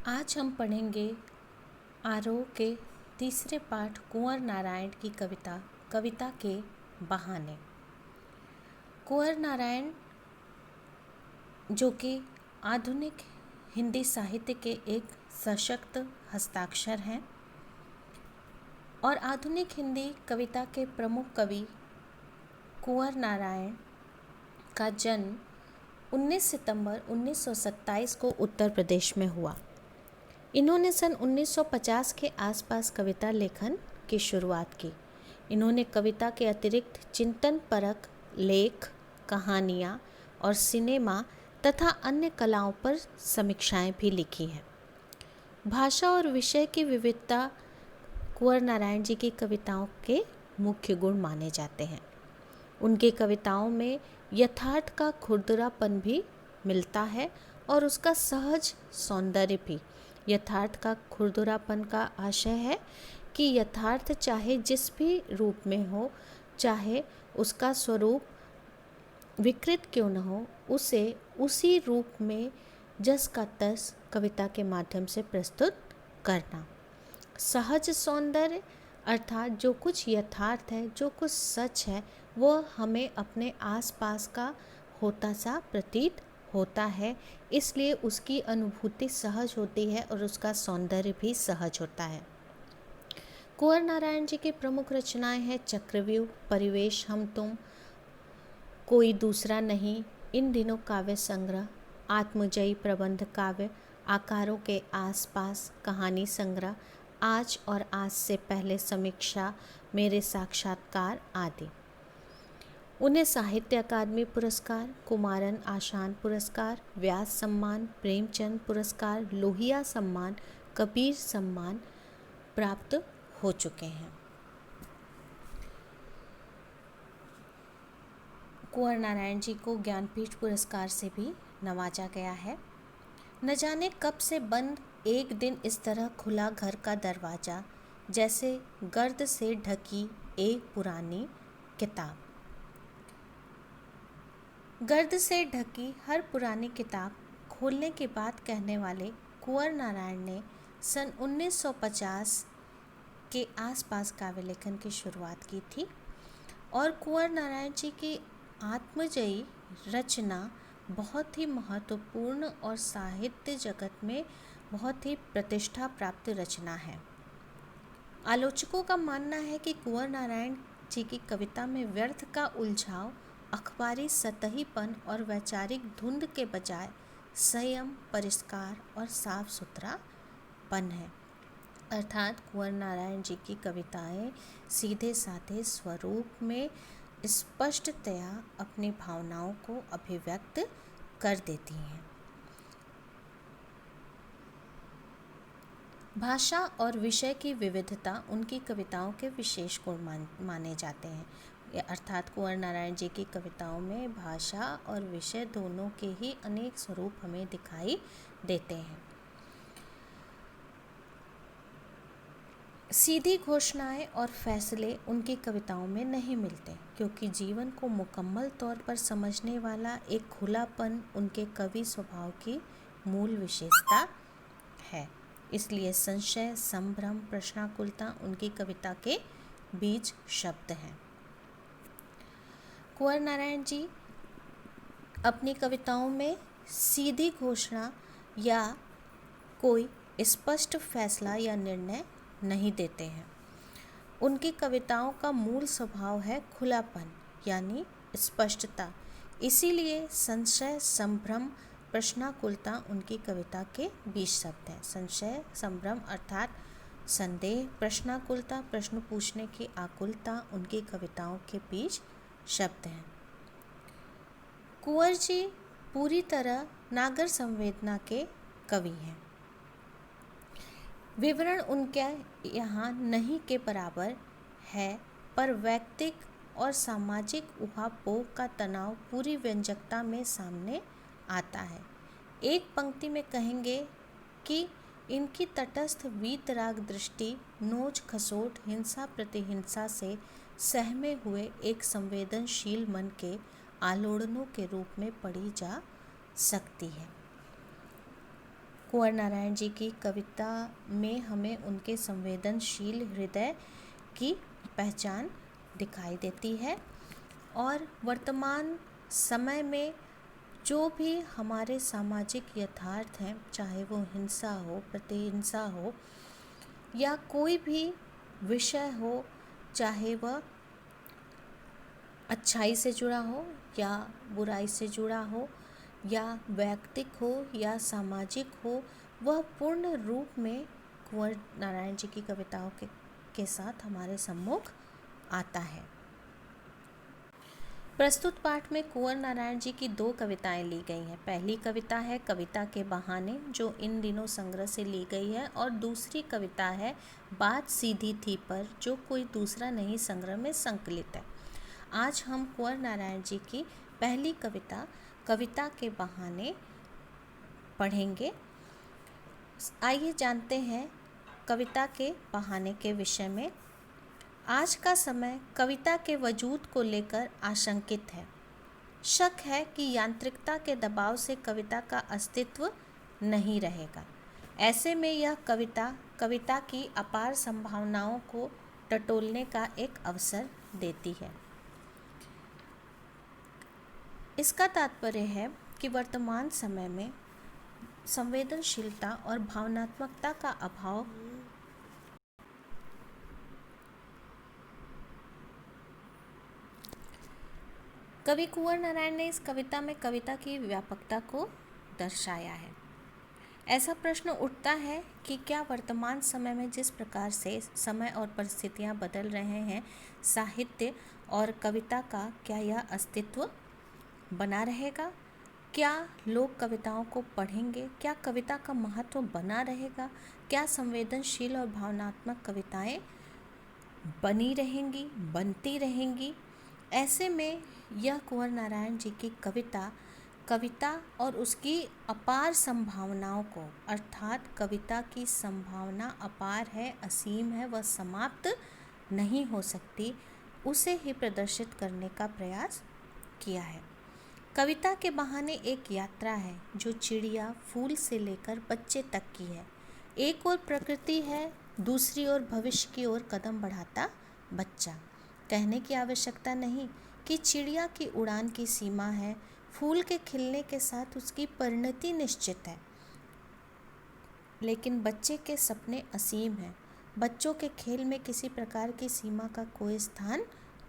आज हम पढ़ेंगे आरोह के तीसरे पाठ कुंवर नारायण की कविता के बहाने। कुंवर नारायण जो कि आधुनिक हिंदी साहित्य के एक सशक्त हस्ताक्षर हैं और आधुनिक हिंदी कविता के प्रमुख कवि कुंवर नारायण का जन्म 19 सितंबर 1927 को उत्तर प्रदेश में हुआ। इन्होंने सन 1950 के आसपास कविता लेखन की शुरुआत की। इन्होंने कविता के अतिरिक्त चिंतन परक लेख, कहानियाँ और सिनेमा तथा अन्य कलाओं पर समीक्षाएं भी लिखी हैं। भाषा और विषय की विविधता कुंवर नारायण जी की कविताओं के मुख्य गुण माने जाते हैं। उनकी कविताओं में यथार्थ का खुरदरापन भी मिलता है और उसका सहज सौंदर्य भी। यथार्थ का खुरदरापन का आशय है कि यथार्थ चाहे जिस भी रूप में हो, चाहे उसका स्वरूप विकृत क्यों न हो, उसे उसी रूप में जस का तस कविता के माध्यम से प्रस्तुत करना। सहज सौंदर्य अर्थात जो कुछ यथार्थ है, जो कुछ सच है, वो हमें अपने आसपास का होता सा प्रतीत होता है, इसलिए उसकी अनुभूति सहज होती है और उसका सौंदर्य भी सहज होता है। कुंवर नारायण जी की प्रमुख रचनाएं हैं चक्रव्यूह, परिवेश, हम तुम, कोई दूसरा नहीं, इन दिनों काव्य संग्रह, आत्मजयी प्रबंध काव्य, आकारों के आसपास, कहानी संग्रह, आज और आज से पहले समीक्षा, मेरे साक्षात्कार आदि। उन्हें साहित्य अकादमी पुरस्कार, कुमारन आशान पुरस्कार, व्यास सम्मान, प्रेमचंद पुरस्कार, लोहिया सम्मान, कबीर सम्मान प्राप्त हो चुके हैं। कुंवर नारायण जी को ज्ञानपीठ पुरस्कार से भी नवाजा गया है। न जाने कब से बंद एक दिन इस तरह खुला घर का दरवाज़ा, जैसे गर्द से ढकी एक पुरानी किताब। गर्द से ढकी हर पुरानी किताब खोलने की बात कहने वाले कुंवर नारायण ने सन 1950 के आसपास काव्य लेखन की शुरुआत की थी और कुंवर नारायण जी की आत्मजयी रचना बहुत ही महत्वपूर्ण और साहित्य जगत में बहुत ही प्रतिष्ठा प्राप्त रचना है। आलोचकों का मानना है कि कुंवर नारायण जी की कविता में व्यर्थ का उलझाव, अखबारी सतहीपन और वैचारिक धुंध के बजाय संयम, परिष्कार और साफ सुथरापन है। अर्थात कुंवर नारायण जी की कविताएं सीधे साधे स्वरूप में स्पष्टतया अपनी भावनाओं को अभिव्यक्त कर देती हैं। भाषा और विषय की विविधता उनकी कविताओं के विशेष गुण माने जाते हैं। अर्थात कुंवर नारायण जी की कविताओं में भाषा और विषय दोनों के ही अनेक स्वरूप हमें दिखाई देते हैं। सीधी घोषणाएं और फैसले उनकी कविताओं में नहीं मिलते, क्योंकि जीवन को मुकम्मल तौर पर समझने वाला एक खुलापन उनके कवि स्वभाव की मूल विशेषता है। इसलिए संशय, संभ्रम, प्रश्नाकुलता उनकी कविता के बीज शब्द हैं। कुंवर नारायण जी अपनी कविताओं में सीधी घोषणा या कोई स्पष्ट फैसला या निर्णय नहीं देते हैं। उनकी कविताओं का मूल स्वभाव है खुलापन यानी स्पष्टता। इसीलिए संशय, संभ्रम, प्रश्नाकुलता उनकी कविता के बीज शब्द हैं। संशय, संभ्रम अर्थात संदेह, प्रश्नाकुलता प्रश्न पूछने की आकुलता उनकी कविताओं के बीज शब्द हैं। कुंवर जी पूरी तरह नागर संवेदना के कवि हैं। विवरण उनके यहाँ नहीं के बराबर है, पर वैयक्तिक और सामाजिक उहापोह का तनाव पूरी व्यंजकता में सामने आता है। एक पंक्ति में कहेंगे कि इनकी तटस्थ वीतराग दृष्टि नोच खसोट, हिंसा प्रतिहिंसा से सहमे हुए एक संवेदनशील मन के आलोड़नों के रूप में पढ़ी जा सकती है। कुंवर नारायण जी की कविता में हमें उनके संवेदनशील हृदय की पहचान दिखाई देती है। और वर्तमान समय में जो भी हमारे सामाजिक यथार्थ हैं, चाहे वो हिंसा हो, प्रतिहिंसा हो, या कोई भी विषय हो, चाहे वह अच्छाई से जुड़ा हो या बुराई से जुड़ा हो, या वैयक्तिक हो या सामाजिक हो, वह पूर्ण रूप में कुंवर नारायण जी की कविताओं के साथ हमारे सम्मुख आता है। प्रस्तुत पाठ में कुंवर नारायण जी की 2 कविताएं ली गई हैं। पहली कविता है कविता के बहाने, जो इन दिनों संग्रह से ली गई है, और दूसरी कविता है बात सीधी थी पर, जो कोई दूसरा नहीं संग्रह में संकलित है। आज हम कुंवर नारायण जी की पहली कविता कविता के बहाने पढ़ेंगे। आइए जानते हैं कविता के बहाने के विषय में। आज का समय कविता के वजूद को लेकर आशंकित है। शक है कि यांत्रिकता के दबाव से कविता का अस्तित्व नहीं रहेगा। ऐसे में यह कविता की अपार संभावनाओं को टटोलने का एक अवसर देती है। इसका तात्पर्य है कि वर्तमान समय में संवेदनशीलता और भावनात्मकता का अभाव कवि कुंवर नारायण ने इस कविता में कविता की व्यापकता को दर्शाया है। ऐसा प्रश्न उठता है कि क्या वर्तमान समय में जिस प्रकार से समय और परिस्थितियां बदल रहे हैं, साहित्य और कविता का क्या यह अस्तित्व बना रहेगा? क्या लोग कविताओं को पढ़ेंगे? क्या कविता का महत्व बना रहेगा? क्या संवेदनशील और भावनात्मक कविताएं बनी रहेंगी, बनती रहेंगी? ऐसे में यह कुंवर नारायण जी की कविता और उसकी अपार संभावनाओं को, अर्थात कविता की संभावना अपार है, असीम है, वह समाप्त नहीं हो सकती, उसे ही प्रदर्शित करने का प्रयास किया है। कविता के बहाने एक यात्रा है जो चिड़िया, फूल से लेकर बच्चे तक की है। एक ओर प्रकृति है, दूसरी ओर भविष्य की ओर कदम बढ़ाता बच्चा। कहने की आवश्यकता नहीं कि चिड़िया की उड़ान की सीमा है, फूल के खिलने के साथ उसकी परिणति निश्चित है, लेकिन बच्चे के सपने असीम हैं। बच्चों के खेल में किसी प्रकार की सीमा का कोई स्थान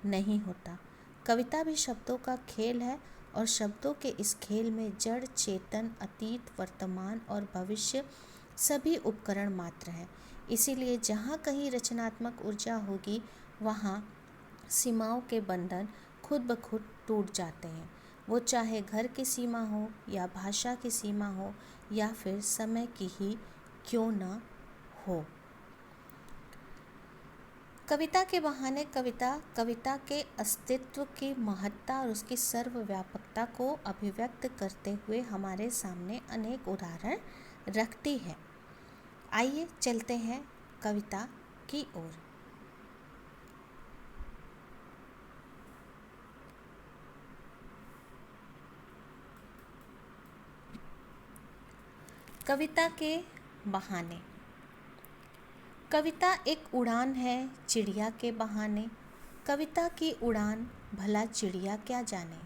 नहीं होता। कविता भी शब्दों का खेल है, और शब्दों के इस खेल में जड़, चेतन, अतीत, वर्तमान और भविष्य सभी उपकरण मात्र है। इसीलिए जहाँ कहीं रचनात्मक ऊर्जा होगी, वहाँ सीमाओं के बंधन खुद ब खुद टूट जाते हैं। वो चाहे घर की सीमा हो, या भाषा की सीमा हो, या फिर समय की ही क्यों न हो। कविता के बहाने कविता के अस्तित्व की महत्ता और उसकी सर्वव्यापकता को अभिव्यक्त करते हुए हमारे सामने अनेक उदाहरण रखती है। आइए चलते हैं कविता की ओर। कविता के बहाने। कविता एक उड़ान है चिड़िया के बहाने। कविता की उड़ान भला चिड़िया क्या जाने।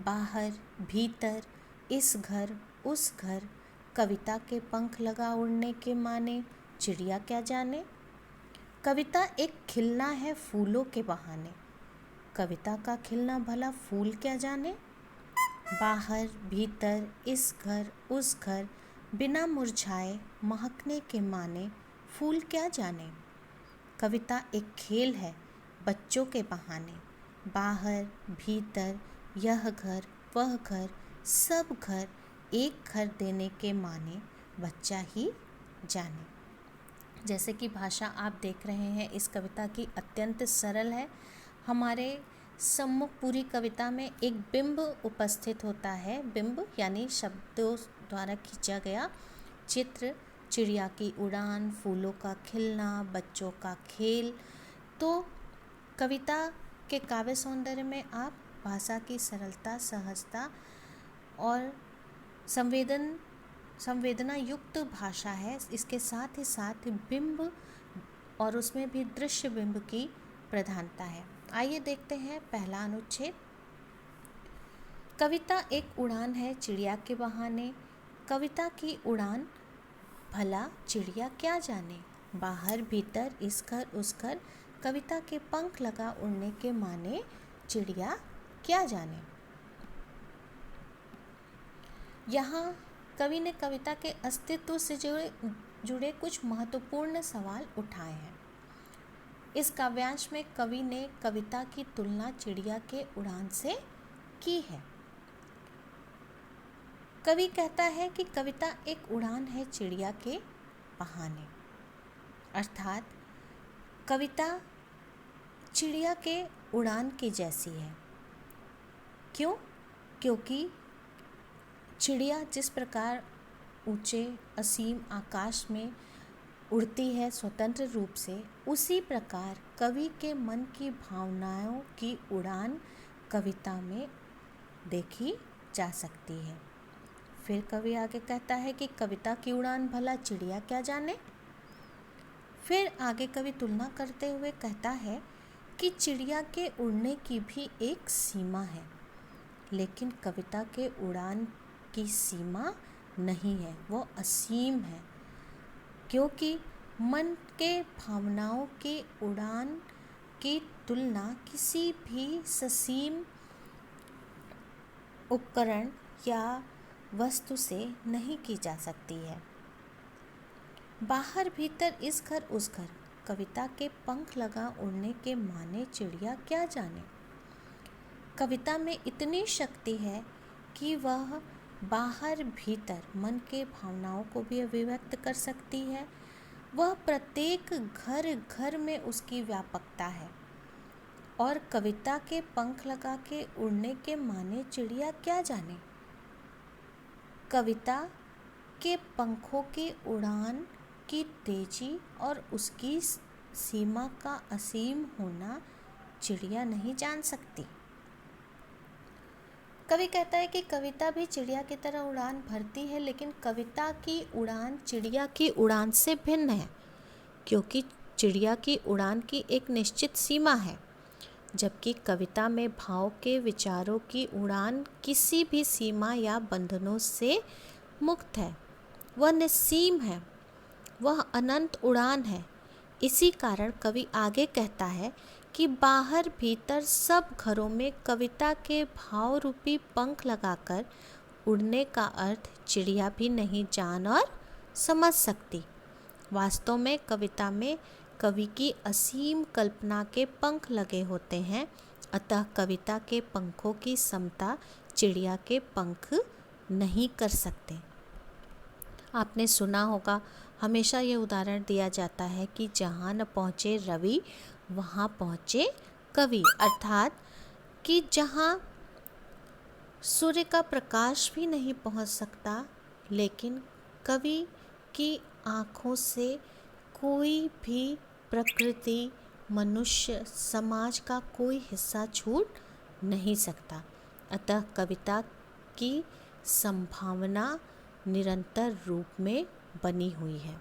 बाहर भीतर, इस घर उस घर, कविता के पंख लगा उड़ने के माने चिड़िया क्या जाने। कविता एक खिलना है फूलों के बहाने। कविता का खिलना भला फूल क्या जाने। बाहर भीतर, इस घर उस घर, बिना मुरझाए महकने के माने फूल क्या जाने। कविता एक खेल है बच्चों के बहाने। बाहर भीतर, यह घर वह घर, सब घर एक घर देने के माने बच्चा ही जाने। जैसे कि भाषा आप देख रहे हैं इस कविता की अत्यंत सरल है। हमारे सम्मुख पूरी कविता में एक बिंब उपस्थित होता है। बिंब यानी शब्दों द्वारा खींचा गया चित्र, चिड़िया की उड़ान, फूलों का खिलना, बच्चों का खेल। तो कविता के काव्य सौंदर्य में आप भाषा की सरलता, सहजता और संवेदन संवेदना युक्त भाषा है। इसके साथ ही साथ बिंब और उसमें भी दृश्य बिंब की प्रधानता है। आइए देखते हैं पहला अनुच्छेद। कविता एक उड़ान है चिड़िया के बहाने। कविता की उड़ान भला चिड़िया क्या जाने। बाहर भीतर इस घर उस घर, कविता के पंख लगा उड़ने के माने, चिड़िया क्या जाने। यहाँ कवि ने कविता के अस्तित्व से जुड़े कुछ महत्वपूर्ण सवाल उठाए हैं। इस काव्यांश में कवि ने कविता की तुलना चिड़िया के उड़ान से की है। कवि कहता है कि कविता एक उड़ान है चिड़िया के बहाने, अर्थात कविता चिड़िया के उड़ान की जैसी है। क्यों? क्योंकि चिड़िया जिस प्रकार ऊंचे असीम आकाश में उड़ती है स्वतंत्र रूप से, उसी प्रकार कवि के मन की भावनाओं की उड़ान कविता में देखी जा सकती है। फिर कवि आगे कहता है कि कविता की उड़ान भला चिड़िया क्या जाने। फिर आगे कवि तुलना करते हुए कहता है कि चिड़िया के उड़ने की भी एक सीमा है, लेकिन कविता के उड़ान की सीमा नहीं है, वो असीम है। क्योंकि मन के भावनाओं की उड़ान की तुलना किसी भी ससीम उपकरण या वस्तु से नहीं की जा सकती है। बाहर भीतर इस घर उस घर, कविता के पंख लगा उड़ने के माने, चिड़िया क्या जाने। कविता में इतनी शक्ति है कि वह बाहर भीतर मन के भावनाओं को भी अभिव्यक्त कर सकती है। वह प्रत्येक घर घर में उसकी व्यापकता है। और कविता के पंख लगा के उड़ने के माने, चिड़िया क्या जाने। कविता के पंखों की उड़ान की तेजी और उसकी सीमा का असीम होना चिड़िया नहीं जान सकती। कवि कहता है कि कविता भी चिड़िया की तरह उड़ान भरती है, लेकिन कविता की उड़ान चिड़िया की उड़ान से भिन्न है, क्योंकि चिड़िया की उड़ान की एक निश्चित सीमा है, जबकि कविता में भाव के विचारों की उड़ान किसी भी सीमा या बंधनों से मुक्त है। वह निस्सीम है, वह अनंत उड़ान है। इसी कारण कवि आगे कहता है कि बाहर भीतर सब घरों में कविता के भाव रूपी पंख लगाकर उड़ने का अर्थ चिड़िया भी नहीं जान और समझ सकती। वास्तव में कविता में कवि की असीम कल्पना के पंख लगे होते हैं, अतः कविता के पंखों की समता चिड़िया के पंख नहीं कर सकते। आपने सुना होगा, हमेशा ये उदाहरण दिया जाता है कि जहाँ न पहुँचे रवि वहाँ पहुँचे कवि, अर्थात कि जहाँ सूर्य का प्रकाश भी नहीं पहुँच सकता, लेकिन कवि की आँखों से कोई भी प्रकृति, मनुष्य, समाज का कोई हिस्सा छूट नहीं सकता। अतः कविता की संभावना निरंतर रूप में बनी हुई है।